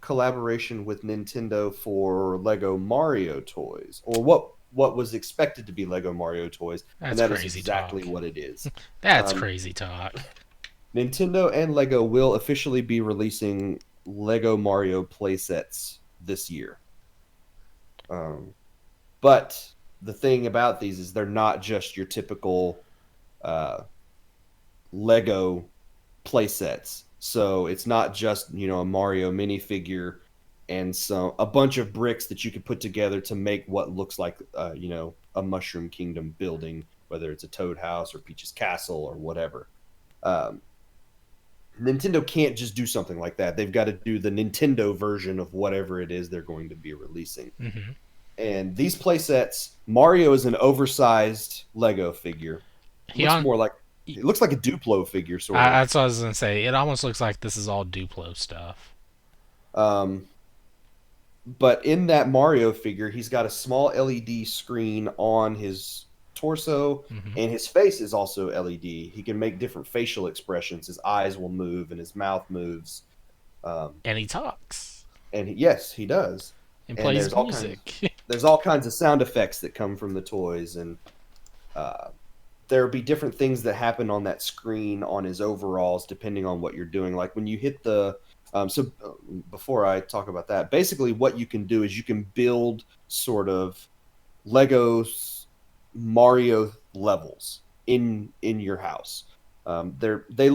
collaboration with Nintendo for Lego Mario toys, or what was expected to be Lego Mario toys, and That's that is crazy exactly talk. what it is. That's Um, crazy talk. Nintendo and Lego will officially be releasing Lego Mario playsets this year. Um, but the thing about these is they're not just your typical uh, Lego playsets. So it's not just, a Mario minifigure and a bunch of bricks that you could put together to make what looks like a Mushroom Kingdom building, whether it's a Toad House or Peach's Castle or whatever. Um, Nintendo can't just do something like that. They've got to do the Nintendo version of whatever it is they're going to be releasing. Hmm. And these playsets, Mario is an oversized Lego figure. He Looks on. more like it looks like a Duplo figure, sort of. That's what I was gonna say. It almost looks like this is all Duplo stuff. Um, but in that Mario figure, he's got a small LED screen on his torso, Hmm. and his face is also LED. He can make different facial expressions. His eyes will move, and his mouth moves. Um, And he talks yes, he does. and And plays music. there's all kinds of sound effects that come from the toys, and uh, there'll be different things that happen on that screen on his overalls depending on what you're doing. Like when you hit before I talk about that, basically what you can do is you can build sort of Legos Mario levels in your house. They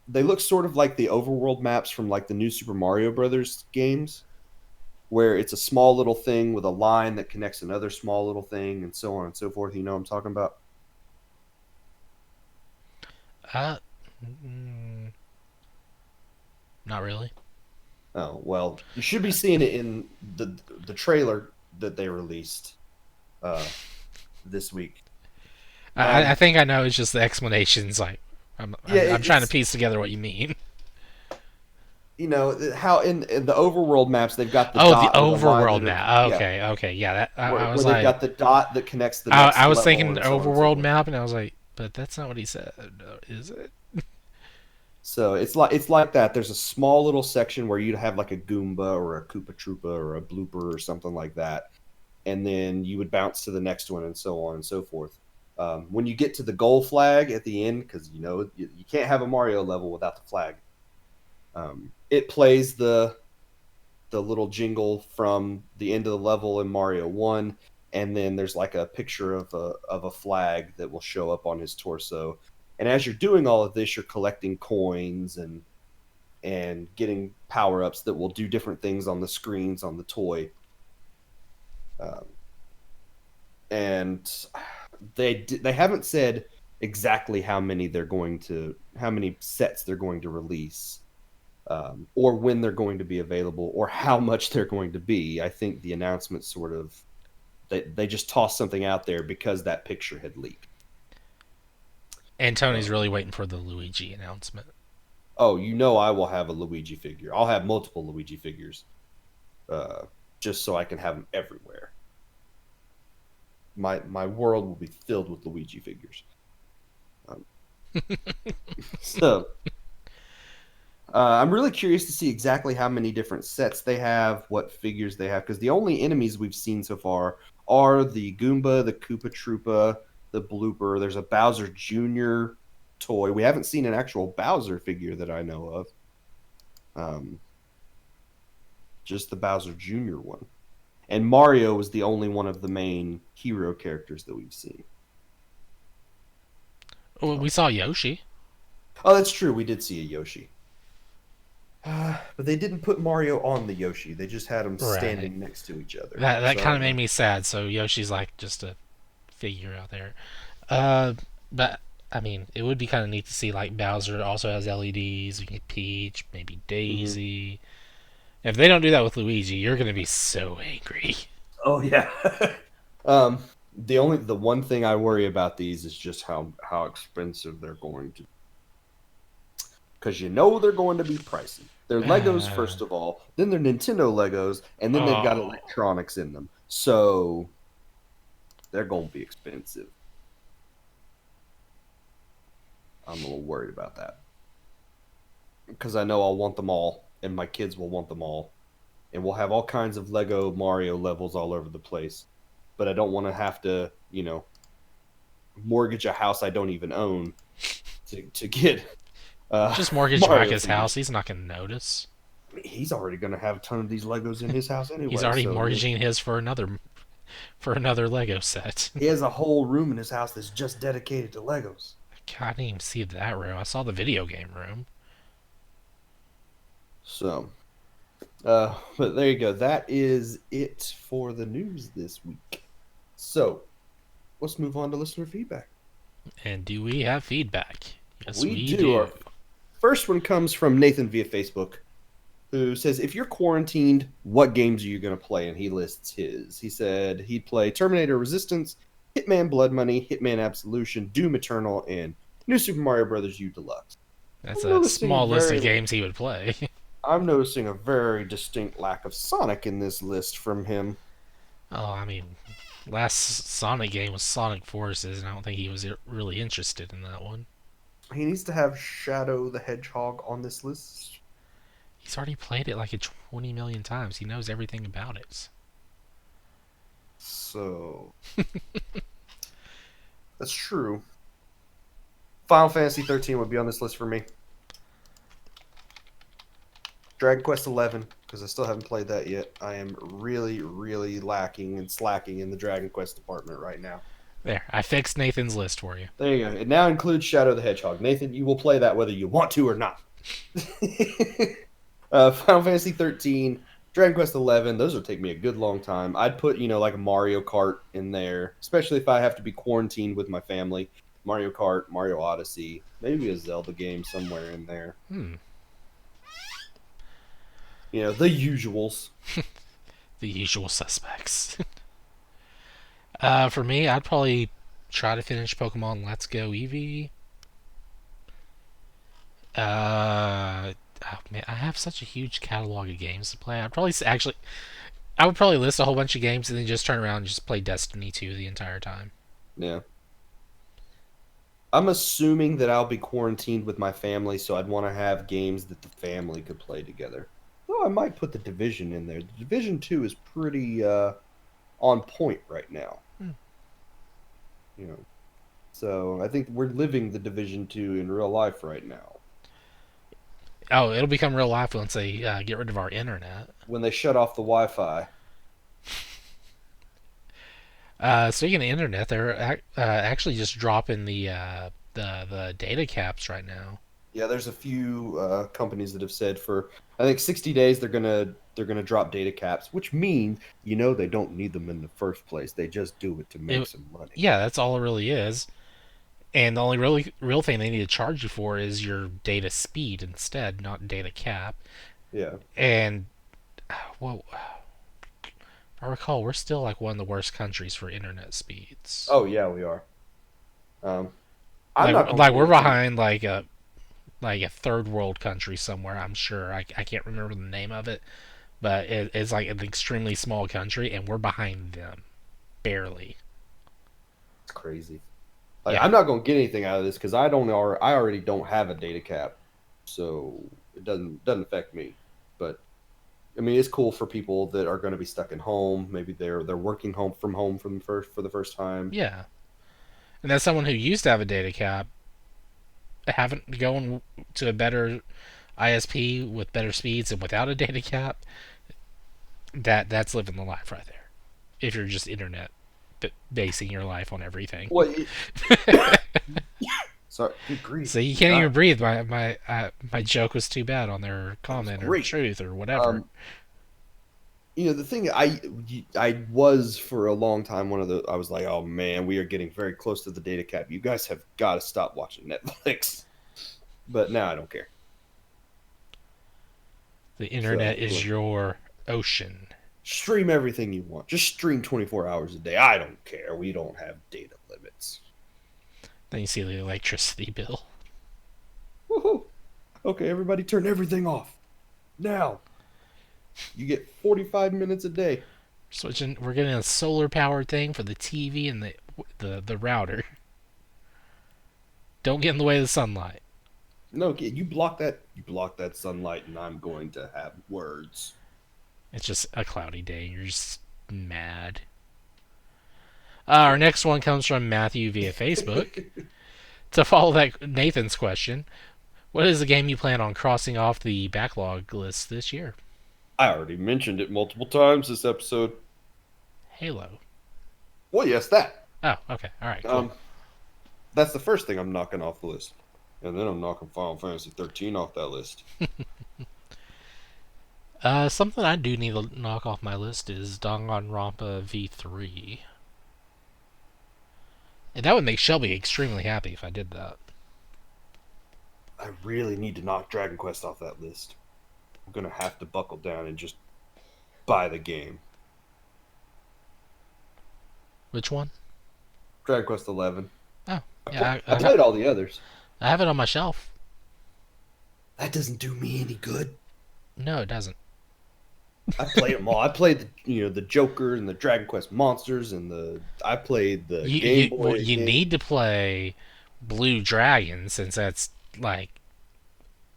they look sort of like the overworld maps from like the new Super Mario Brothers games, where it's a small little thing with a line that connects another small little thing, and so on and so forth. You know what I'm talking about? uh, mm, Not really. Oh well, you should be seeing it in the trailer that they released uh, this week. I Um, think I know. It's just the explanations. Like, yeah, I'm trying to it's piece together what you mean. how in the overworld maps they've got the Oh, the dot with a line overworld that are map. yeah, Okay, okay, yeah. That I where was they've like, got the dot that connects the I next was level, thinking and so on and so overworld forth. map, and I was like, but that's not what he said, is it? So it's like that. There's a small little section where you'd have like a Goomba or a Koopa Troopa or a Blooper or something like that, and then you would bounce to the next one and so on and so forth. When you get to the goal flag at the end, because you can't have a Mario level without the flag, it plays the little jingle from the end of the level in Mario One, and then there's like a picture of a flag that will show up on his torso. And as you're doing all of this, you're collecting coins and getting power ups that will do different things on the screens on the toy. Um, and they haven't said exactly how many sets they're going to release, or when they're going to be available, or how much they're going to be. I think the announcement sort of they just tossed something out there because that picture had leaked. And Tony's Um, really waiting for the Luigi announcement. oh, I will have a Luigi figure. I'll have multiple Luigi figures, uh, just so I can have them everywhere. My world will be filled with Luigi figures. Um, so I'm really curious to see exactly how many different sets they have, what figures they have, because the only enemies we've seen so far are the Goomba, the Koopa Troopa, the Blooper. There's a Bowser Jr. toy. We haven't seen an actual Bowser figure that I know of. Um, just the Bowser Jr. one. And Mario was the only one of the main hero characters that we've seen. Oh, we Um, saw Yoshi. oh, that's true. We did see a Yoshi. But they didn't put Mario on the Yoshi. They just had them Right. standing next to each other. That So I kind of don't made know. me sad. So Yoshi's like just a figure out there. Uh, but I mean, it would be kind of neat to see like Bowser also has LEDs. We get Peach, maybe Hmm. Daisy. If they don't do that with Luigi, you're gonna be so angry. Oh yeah. um, the one thing I worry about these is just how expensive they're going to. because you know they're going to be pricey. They're Legos, Uh, first of all, then they're Nintendo Legos, and then they've got oh, electronics in them. So they're going to be expensive. I'm a little worried about that because I know I'll want them all, and my kids will want them all. And we'll have all kinds of Lego Mario levels all over the place. But I don't want to have to, mortgage a house I don't even own to get just mortgage Mario Micah's figures. house. He's not going to notice. He's already going to have a ton of these Legos in his house He's anyway. already So mortgaging his for another Lego set. he has a whole room in his house that's just dedicated to Legos. God, I didn't even see that room. I saw the video game room. So, but there you go. That is it for the news this week. So let's move on to listener feedback. And do we have feedback? Yes, We we do. do. Our first one comes from Nathan via Facebook, who says, if you're quarantined, what games are you going to play? And he lists his. He said he'd play Terminator Resistance, Hitman Blood Money, Hitman Absolution, Doom Eternal, and New Super Mario Bros. U Deluxe. That's I'm a noticing a small list of very, games he would play. I'm noticing a very distinct lack of Sonic in this list from him. Oh, I mean, last Sonic game was Sonic Forces, and I don't think he was really interested in that one. He needs to have Shadow the Hedgehog on this list. He's already played it like 20 million times. He knows everything about it. So that's true. Final Fantasy 13 would be on this list for me. Dragon Quest 11, because I still haven't played that yet. I am really, really lacking and slacking in the Dragon Quest department right now. There, I fixed Nathan's list for you. There you go. It now includes Shadow the Hedgehog. Nathan, you will play that whether you want to or not. Final Fantasy 13, Dragon Quest 11, those would take me a good long time. I'd put, like a Mario Kart in there, especially if I have to be quarantined with my family. Mario Kart, Mario Odyssey, maybe a Zelda game somewhere in there. Hmm. The usuals. The usual suspects. For me, I'd probably try to finish Pokemon Let's Go Eevee. Oh man, I have such a huge catalog of games to play. I would probably list a whole bunch of games and then just turn around and just play Destiny 2 the entire time. Yeah. I'm assuming that I'll be quarantined with my family, so I'd want to have games that the family could play together. Though I might put the Division in there. The Division 2 is pretty on point right now. Hmm. You know. So I think we're living the Division 2 in real life right now. Oh, it'll become real life once they get rid of our internet. When they shut off the Wi-Fi. Speaking of internet, they're actually just dropping the data caps right now. Yeah, there's a few companies that have said for I think 60 days they're gonna drop data caps, which means they don't need them in the first place. They just do it to make It, some money. yeah, that's all it really is. And the only really real thing they need to charge you for is your data speed instead, not data cap. Yeah. And well, I recall we're still like one of the worst countries for internet speeds. Oh yeah, we are. Um, I'm not gonna Like get we're anything. behind like a third world country somewhere. I'm sure. I can't remember the name of it, but it's like an extremely small country, and we're behind them barely. It's crazy. Like Yeah, I'm not gonna get anything out of this because I already don't have a data cap, so it doesn't affect me. But I mean, it's cool for people that are going to be stuck in home. Maybe they're working home from for the first time. yeah. And as someone who used to have a data cap, haven't going to a better ISP with better speeds and without a data cap, that's living the life right there. If you're just internet basing your life on everything, Well, sorry, good grief. so you can't Uh, even breathe. My joke was too bad on their that was comment or great. truth or whatever. Um, the thing I was for a long time one of the I was like, oh man, we are getting very close to the data cap. You guys have got to stop watching Netflix. But now I don't care. The So internet is look, your ocean. stream everything you want. Just stream 24 hours a day. I don't care. We don't have data limits. Then you see the electricity bill. Woohoo! Okay, everybody turn everything off. Now. You get 45 minutes a day. Switching, we're getting a solar powered thing for the TV and the router. Don't get in the way of the sunlight. No, kid, you block that. You block that sunlight, and I'm going to have words. It's just a cloudy day. You're just mad. Our next one comes from Matthew via Facebook. To follow that Nathan's question, what is the game you plan on crossing off the backlog list this year? I already mentioned it multiple times this episode. Halo. Well, yes, that. Oh, okay. All right, cool. That's the first thing I'm knocking off the list. And then I'm knocking Final Fantasy 13 off that list. Something I do need to knock off my list is Danganronpa V3. And that would make Shelby extremely happy if I did that. I really need to knock Dragon Quest off that list. I'm going to have to buckle down and just buy the game. Which one? Dragon Quest 11. Oh, yeah. I played all the others. I have it on my shelf. That doesn't do me any good. No, it doesn't. I played them all. I played the Joker and the Dragon Quest monsters I played the Game Boy. Well, you need to play Blue Dragon since that's like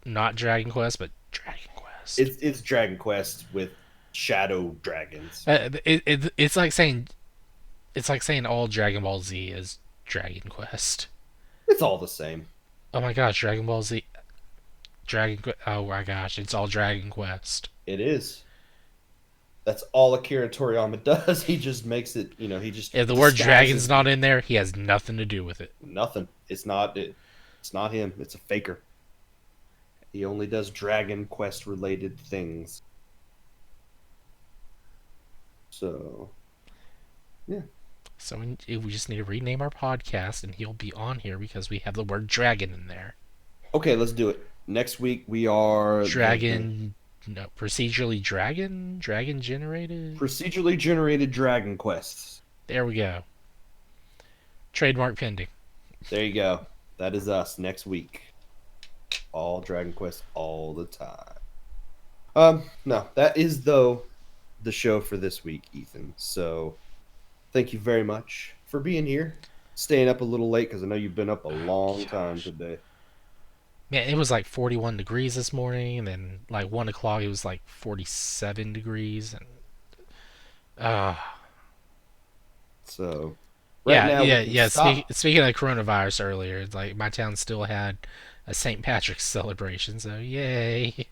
not Dragon Quest but Dragon Quest. It's Dragon Quest with shadow dragons. It's like saying all Dragon Ball Z is Dragon Quest. It's all the same. Oh my gosh, Dragon Ball Z, oh my gosh, it's all Dragon Quest. It is. That's all Akira Toriyama does. He just makes it, he just... If the word dragon's not in there, he has nothing to do with it. Nothing. It's not him. It's a faker. He only does Dragon Quest related things. So, yeah. So we just need to rename our podcast, and he'll be on here because we have the word dragon in there. Okay, let's do it. Next week we are... Dragon... No, procedurally generated? Procedurally generated Dragon Quests. There we go. Trademark pending. There you go. That is us next week. All Dragon Quest all the time. No, that is though the show for this week, Ethan. So thank you very much for being here. Staying up a little late because I know you've been up a long time today. Man, it was like 41 degrees this morning, and then like 1 o'clock it was like 47 degrees, and so right now, Speaking of coronavirus earlier, it's like my town still had a St. Patrick's celebration, so yay!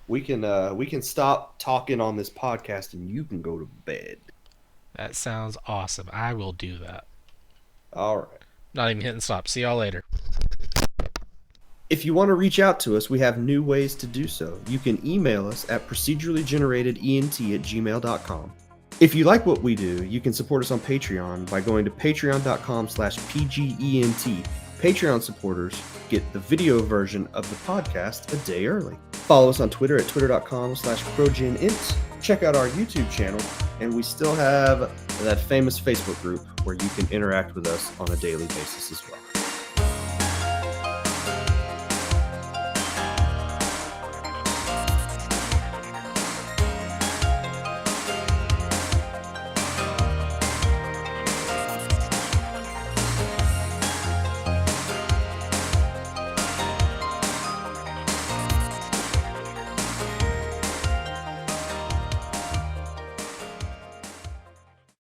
We can stop talking on this podcast, and you can go to bed. That sounds awesome. I will do that. All right. Not even hitting stop. See y'all later. If you want to reach out to us, we have new ways to do so. You can email us at procedurallygeneratedent@gmail.com. If you like what we do, you can support us on Patreon by going to patreon.com/pgent. Patreon supporters get the video version of the podcast a day early. Follow us on Twitter at twitter.com/progenint. Check out our YouTube channel, and we still have that famous Facebook group where you can interact with us on a daily basis as well.